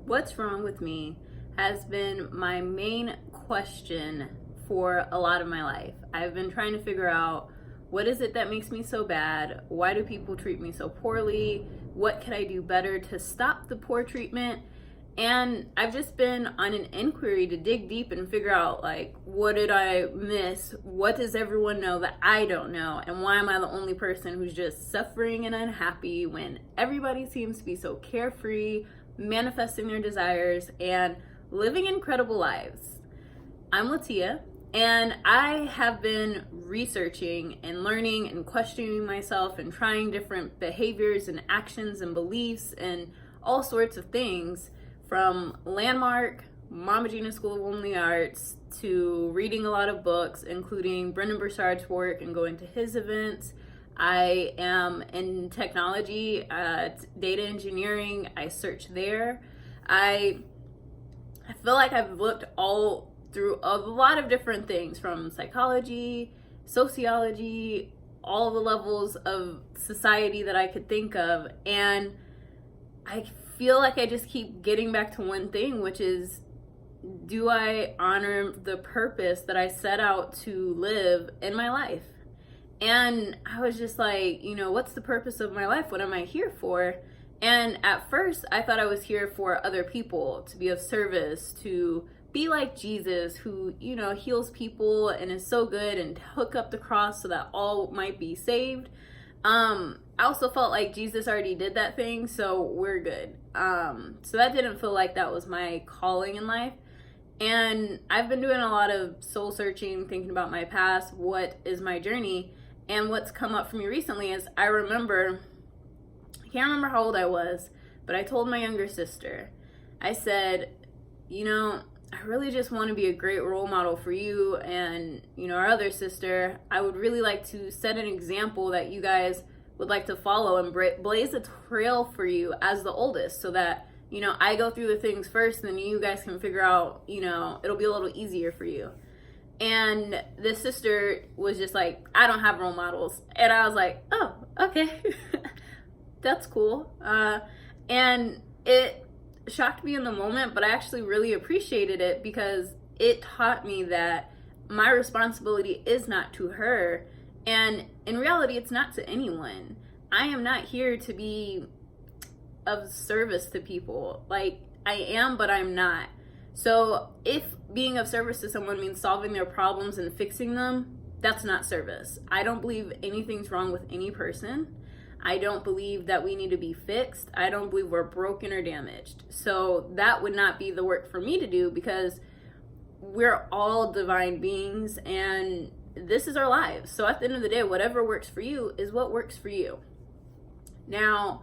what's wrong with me has been my main question for a lot of my life. I've been trying to figure out, what is it that makes me so bad? Why do people treat me so poorly? What can I do better to stop the poor treatment? And I've just been on an inquiry to dig deep and figure out, like, what did I miss? What does everyone know that I don't know? And why am I the only person who's just suffering and unhappy when everybody seems to be so carefree, manifesting their desires, and living incredible lives? I'm Latia, and I have been researching and learning and questioning myself and trying different behaviors and actions and beliefs and all sorts of things, from Landmark, Mama Gina School of Womanly Arts, to reading a lot of books, including Brendan Burchard's work and going to his events. I am in technology, data engineering. I search there. I feel like I've looked all through a lot of different things, from psychology, sociology, all the levels of society that I could think of. And I feel like I just keep getting back to one thing, which is, do I honor the purpose that I set out to live in my life? And I was just like, what's the purpose of my life? What am I here for? And at first, I thought I was here for other people, to be of service, to be like Jesus, who, heals people and is so good, and hook up the cross so that all might be saved. I also felt like Jesus already did that thing, so we're good. So that didn't feel like that was my calling in life. And I've been doing a lot of soul searching, thinking about my past, what is my journey. And what's come up for me recently is I can't remember how old I was, but I told my younger sister, I said, I really just want to be a great role model for you and, our other sister. I would really like to set an example that you guys would like to follow and blaze a trail for you as the oldest, so that, I go through the things first, and then you guys can figure out, it'll be a little easier for you. And this sister was just like, I don't have role models. And I was like, oh, okay. That's cool. And it shocked me in the moment, but I actually really appreciated it, because it taught me that my responsibility is not to her. And in reality, it's not to anyone. I am not here to be of service to people. Like, I am, but I'm not. So if being of service to someone means solving their problems and fixing them, that's not service. I don't believe anything's wrong with any person. I don't believe that we need to be fixed. I don't believe we're broken or damaged. So that would not be the work for me to do, because we're all divine beings and this is our lives. So at the end of the day, whatever works for you is what works for you. Now,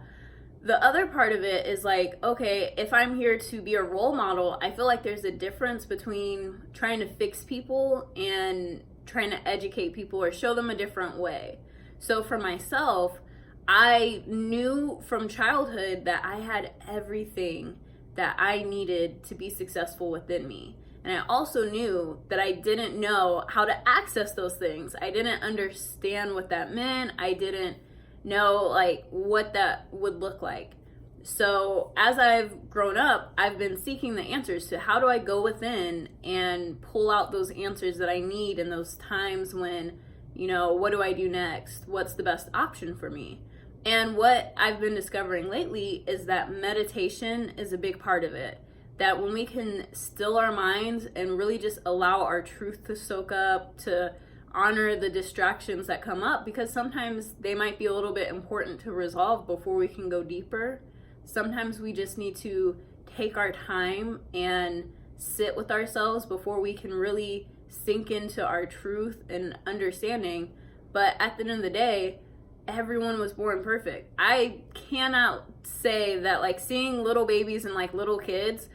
the other part of it is like, okay, if I'm here to be a role model, I feel like there's a difference between trying to fix people and trying to educate people or show them a different way. So for myself, I knew from childhood that I had everything that I needed to be successful within me. And I also knew that I didn't know how to access those things. I didn't understand what that meant. I didn't know like what that would look like. So as I've grown up, I've been seeking the answers to how do I go within and pull out those answers that I need in those times when, what do I do next? What's the best option for me? And what I've been discovering lately is that meditation is a big part of it. That when we can still our minds and really just allow our truth to soak up, to honor the distractions that come up, because sometimes they might be a little bit important to resolve before we can go deeper. Sometimes we just need to take our time and sit with ourselves before we can really sink into our truth and understanding. But at the end of the day, everyone was born perfect. I cannot say that like seeing little babies and like little kids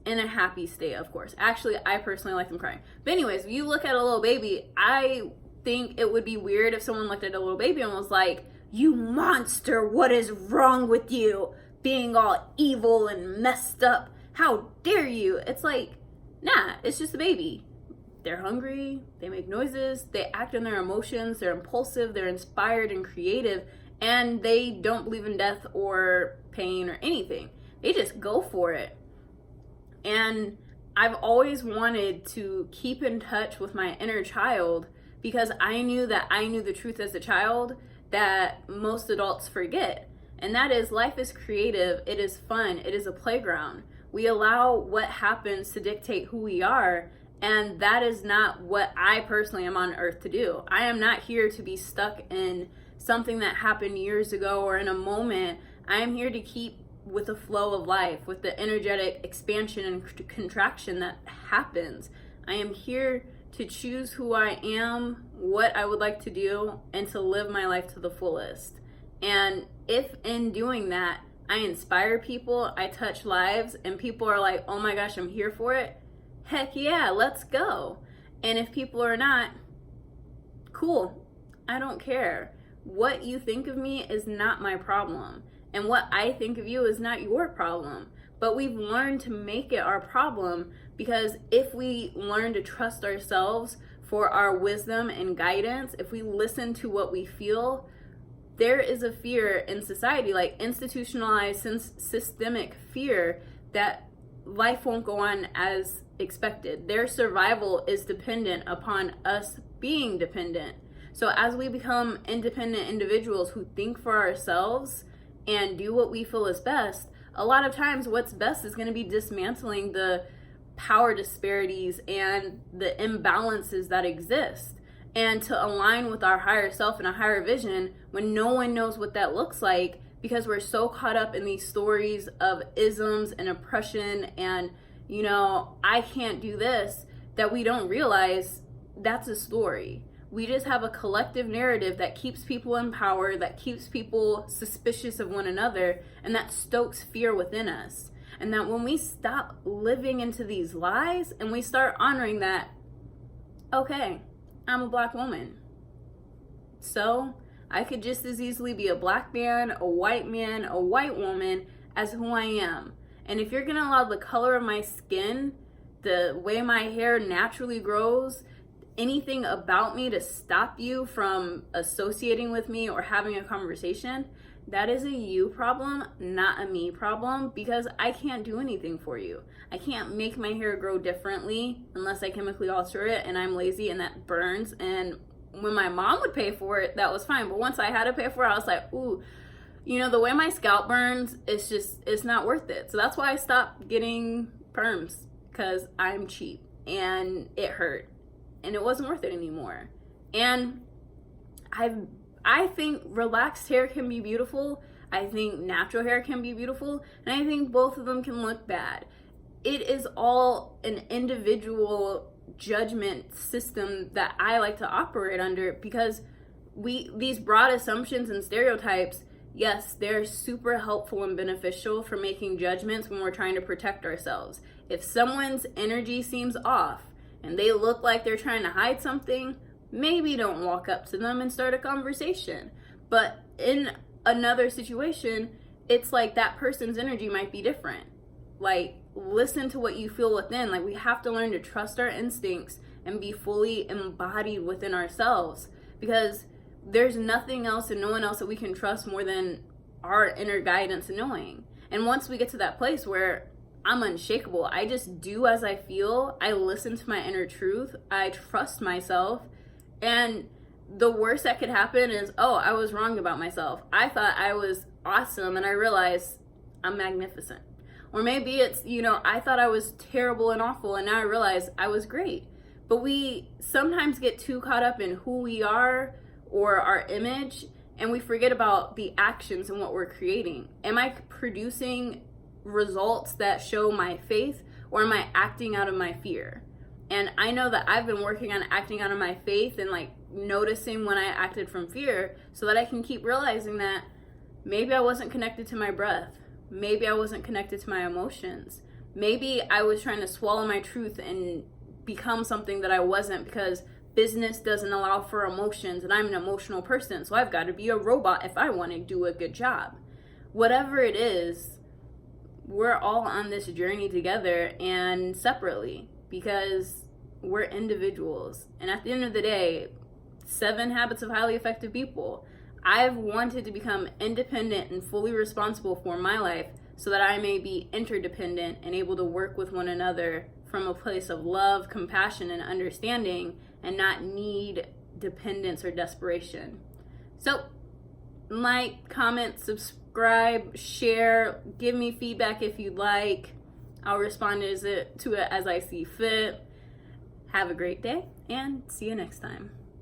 in a happy state, of course. Actually, I personally like them crying. But anyways, if you look at a little baby, I think it would be weird if someone looked at a little baby and was like, you monster, what is wrong with you? Being all evil and messed up. How dare you? It's like, nah, it's just a baby. They're hungry, they make noises, they act on their emotions, they're impulsive, they're inspired and creative, and they don't believe in death or pain or anything. They just go for it. And I've always wanted to keep in touch with my inner child because I knew that I knew the truth as a child that most adults forget. And that is, life is creative, it is fun, it is a playground. We allow what happens to dictate who we are, and that is not what I personally am on earth to do. I am not here to be stuck in something that happened years ago or in a moment. I am here to keep with the flow of life, with the energetic expansion and contraction that happens. I am here to choose who I am, what I would like to do, and to live my life to the fullest. And if in doing that, I inspire people, I touch lives, and people are like, oh my gosh, I'm here for it, heck yeah, let's go. And if people are not, cool, I don't care. What you think of me is not my problem. And what I think of you is not your problem. But we've learned to make it our problem, because if we learn to trust ourselves for our wisdom and guidance, if we listen to what we feel, there is a fear in society, like institutionalized systemic fear, that life won't go on as expected. Their survival is dependent upon us being dependent. So as we become independent individuals who think for ourselves and do what we feel is best, a lot of times what's best is going to be dismantling the power disparities and the imbalances that exist, and to align with our higher self and a higher vision when no one knows what that looks like, because we're so caught up in these stories of isms and oppression and, you know, I can't do this, that we don't realize that's a story. We just have a collective narrative that keeps people in power, that keeps people suspicious of one another, and that stokes fear within us. And that when we stop living into these lies and we start honoring that, okay, I'm a black woman, so I could just as easily be a black man, a white woman, as who I am. And if you're gonna allow the color of my skin, the way my hair naturally grows, anything about me to stop you from associating with me or having a conversation, that is a you problem, not a me problem, because I can't do anything for you. I can't make my hair grow differently unless I chemically alter it, and I'm lazy and that burns. And when my mom would pay for it, that was fine. But once I had to pay for it, I was like, ooh, you know, the way my scalp burns, it's not worth it. So that's why I stopped getting perms, because I'm cheap and it hurt. And it wasn't worth it anymore. And I think relaxed hair can be beautiful. I think natural hair can be beautiful. And I think both of them can look bad. It is all an individual judgment system that I like to operate under, because these broad assumptions and stereotypes, yes, they're super helpful and beneficial for making judgments when we're trying to protect ourselves. If someone's energy seems off, and they look like they're trying to hide something, maybe don't walk up to them and start a conversation. But in another situation, it's like that person's energy might be different. Like, listen to what you feel within. Like, we have to learn to trust our instincts and be fully embodied within ourselves, because there's nothing else and no one else that we can trust more than our inner guidance and knowing. And once we get to that place where I'm unshakable, I just do as I feel, I listen to my inner truth, I trust myself, and the worst that could happen is, oh, I was wrong about myself. I thought I was awesome and I realized I'm magnificent. Or maybe it's, you know, I thought I was terrible and awful and now I realize I was great. But we sometimes get too caught up in who we are or our image, and we forget about the actions and what we're creating. Am I producing results that show my faith, or am I acting out of my fear? And I know that I've been working on acting out of my faith and like noticing when I acted from fear, so that I can keep realizing that maybe I wasn't connected to my breath, maybe I wasn't connected to my emotions, maybe I was trying to swallow my truth and become something that I wasn't, because business doesn't allow for emotions and I'm an emotional person, so I've got to be a robot if I want to do a good job. Whatever it is, we're all on this journey together and separately, because we're individuals. And at the end of the day, 7 Habits of Highly Effective People, I've wanted to become independent and fully responsible for my life so that I may be interdependent and able to work with one another from a place of love, compassion, and understanding, and not need dependence or desperation. So, like, comment, subscribe, share, give me feedback if you'd like. I'll respond to it as I see fit. Have a great day, and see you next time.